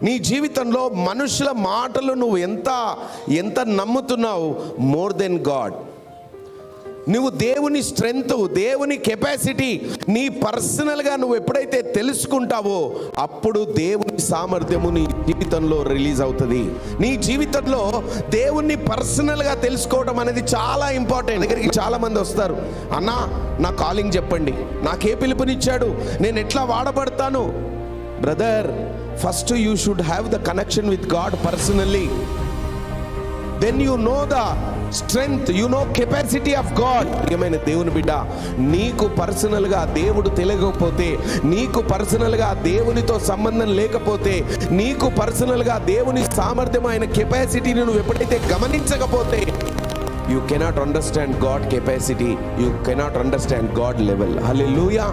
నీ జీవితంలో మనుషుల మాటలు నువ్వు ఎంత నమ్ముతున్నావు మోర్ దెన్ గాడ్. నువ్వు దేవుని స్ట్రెంగ్త్, దేవుని కెపాసిటీ నీ పర్సనల్గా నువ్వు ఎప్పుడైతే తెలుసుకుంటావో అప్పుడు దేవుని సామర్థ్యము నీ జీవితంలో రిలీజ్ అవుతుంది. నీ జీవితంలో దేవుణ్ణి పర్సనల్గా తెలుసుకోవడం అనేది చాలా ఇంపార్టెంట్. దగ్గరికి చాలా మంది వస్తారు, అన్నా నా కాలింగ్ చెప్పండి, నాకే పిలుపునిచ్చాడు, నేను ఎట్లా వాడబడతాను. Brother, first you should have the connection with God personally. Then you know the strength, you know capacity of God. ఏమైనా దేవుని బిడ్డ, నీకు పర్సనల్గా దేవుడు తెలియకపోతే, నీకు పర్సనల్గా దేవునితో సంబంధం లేకపోతే, నీకు పర్సనల్గా దేవుని సామర్థ్యం, ఆయన కెపాసిటీని నువ్వు ఎప్పుడైతే గమనించకపోతే, you cannot understand God capacity, you cannot understand God level. Hallelujah.